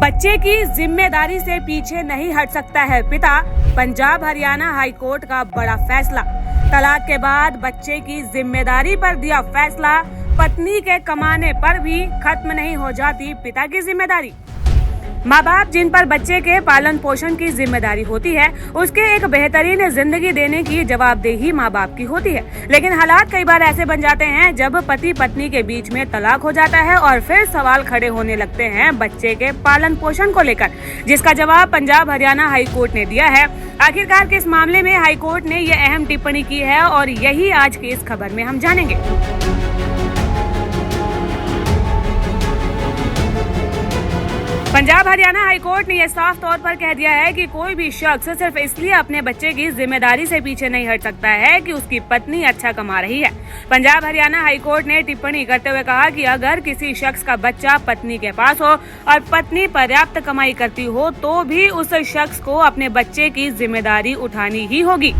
बच्चे की जिम्मेदारी से पीछे नहीं हट सकता है पिता। पंजाब हरियाणा हाईकोर्ट का बड़ा फैसला। तलाक के बाद बच्चे की जिम्मेदारी पर दिया फैसला। पत्नी के कमाने पर भी खत्म नहीं हो जाती पिता की जिम्मेदारी। माँ बाप जिन पर बच्चे के पालन पोषण की जिम्मेदारी होती है, उसके एक बेहतरीन जिंदगी देने की जवाबदेही माँ बाप की होती है। लेकिन हालात कई बार ऐसे बन जाते हैं जब पति पत्नी के बीच में तलाक हो जाता है और फिर सवाल खड़े होने लगते हैं बच्चे के पालन पोषण को लेकर, जिसका जवाब पंजाब हरियाणा हाईकोर्ट ने दिया है। आखिरकार किस मामले में हाईकोर्ट ने यह अहम टिप्पणी की है और यही आज की इस खबर में हम जानेंगे। पंजाब हरियाणा हाईकोर्ट ने यह साफ तौर पर कह दिया है कि कोई भी शख्स सिर्फ इसलिए अपने बच्चे की जिम्मेदारी से पीछे नहीं हट सकता है कि उसकी पत्नी अच्छा कमा रही है। पंजाब हरियाणा हाईकोर्ट ने टिप्पणी करते हुए कहा कि अगर किसी शख्स का बच्चा पत्नी के पास हो और पत्नी पर्याप्त कमाई करती हो तो भी उस शख्स को अपने बच्चे की जिम्मेदारी उठानी ही होगी।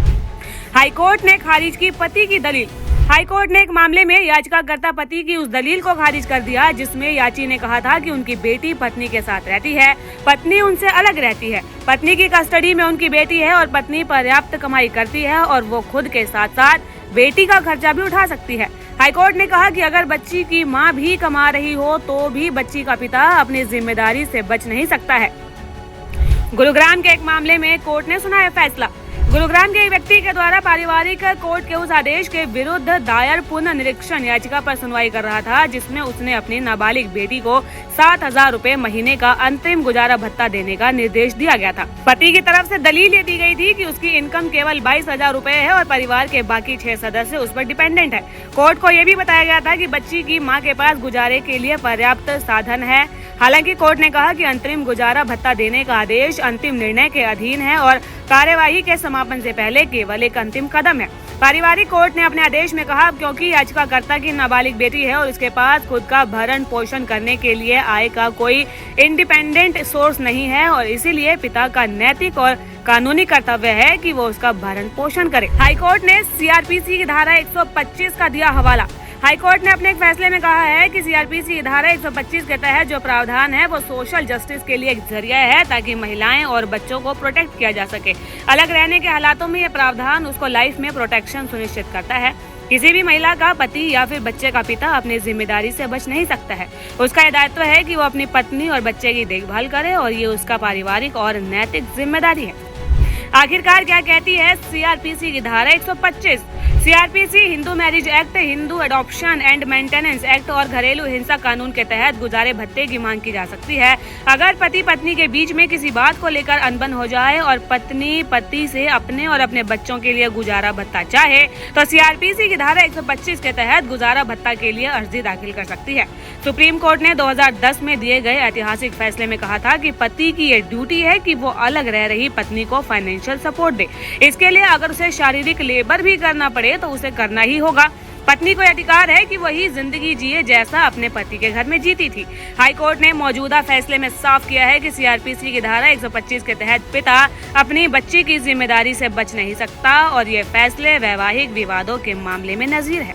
हाईकोर्ट ने खारिज की पति की दलील। हाईकोर्ट ने एक मामले में याचिकाकर्ता पति की उस दलील को खारिज कर दिया जिसमें याची ने कहा था कि उनकी बेटी पत्नी के साथ रहती है, पत्नी उनसे अलग रहती है, पत्नी की कस्टडी में उनकी बेटी है और पत्नी पर्याप्त कमाई करती है और वो खुद के साथ साथ बेटी का खर्चा भी उठा सकती है। हाईकोर्ट ने कहा कि अगर बच्ची की माँ भी कमा रही हो तो भी बच्ची का पिता अपनी जिम्मेदारी से बच नहीं सकता है। गुरुग्राम के एक मामले में कोर्ट ने सुनाया फैसला। गुरुग्राम के एक व्यक्ति के द्वारा पारिवारिक कोर्ट के उस आदेश के विरुद्ध दायर पुनर्निरीक्षण याचिका पर सुनवाई कर रहा था जिसमें उसने अपनी नाबालिग बेटी को 7,000 रुपए महीने का अंतरिम गुजारा भत्ता देने का निर्देश दिया गया था। पति की तरफ से दलील ये दी गई थी कि उसकी इनकम केवल 22,000 रुपए है और परिवार के बाकी 6 सदस्य उस पर डिपेंडेंट है। कोर्ट को यह भी बताया गया था कि बच्ची की माँ के पास गुजारे के लिए पर्याप्त साधन है। हालांकि कोर्ट ने कहा कि अंतरिम गुजारा भत्ता देने का आदेश अंतिम निर्णय के अधीन है और कार्यवाही के समापन से पहले केवल एक अंतिम कदम है। पारिवारिक कोर्ट ने अपने आदेश में कहा क्योंकि याचिकाकर्ता की नाबालिग बेटी है और उसके पास खुद का भरण पोषण करने के लिए आय का कोई इंडिपेंडेंट सोर्स नहीं है और इसीलिए पिता का नैतिक और कानूनी कर्तव्य है कि वो उसका भरण पोषण करे। हाईकोर्ट ने सीआरपीसी की धारा 125 का दिया हवाला। हाईकोर्ट ने अपने एक फैसले में कहा है कि सीआरपीसी की धारा 125 के तहत जो प्रावधान है वो सोशल जस्टिस के लिए एक जरिया है ताकि महिलाएं और बच्चों को प्रोटेक्ट किया जा सके। अलग रहने के हालातों में ये प्रावधान उसको लाइफ में प्रोटेक्शन सुनिश्चित करता है। किसी भी महिला का पति या फिर बच्चे का पिता अपनी जिम्मेदारी से बच नहीं सकता है। उसका यह दायित्व है कि वो अपनी पत्नी और बच्चे की देखभाल करे और ये उसका पारिवारिक और नैतिक जिम्मेदारी है। आखिरकार क्या कहती है सीआरपीसी की धारा 125? CrPC Hindu marriage act, Hindu adoption and maintenance act और घरेलू हिंसा कानून के तहत गुजारे भत्ते की मांग की जा सकती है। अगर पति पत्नी के बीच में किसी बात को लेकर अनबन हो जाए और पत्नी पति से अपने और अपने बच्चों के लिए गुजारा भत्ता चाहे तो सीआरपीसी की धारा 125 के तहत गुजारा भत्ता के लिए अर्जी दाखिल कर सकती है। सुप्रीम कोर्ट ने 2010 में दिए गए ऐतिहासिक फैसले में कहा था कि पति की ये ड्यूटी है कि वो अलग रह रही पत्नी को फाइनेंशियल सपोर्ट दे। इसके लिए अगर उसे शारीरिक लेबर भी करना पड़े तो उसे करना ही होगा। पत्नी को अधिकार है कि वही जिंदगी जिए जैसा अपने पति के घर में जीती थी। हाईकोर्ट ने मौजूदा फैसले में साफ किया है कि सीआरपीसी की धारा 125 के तहत पिता अपनी बच्ची की जिम्मेदारी से बच नहीं सकता और ये फैसले वैवाहिक विवादों के मामले में नजीर है।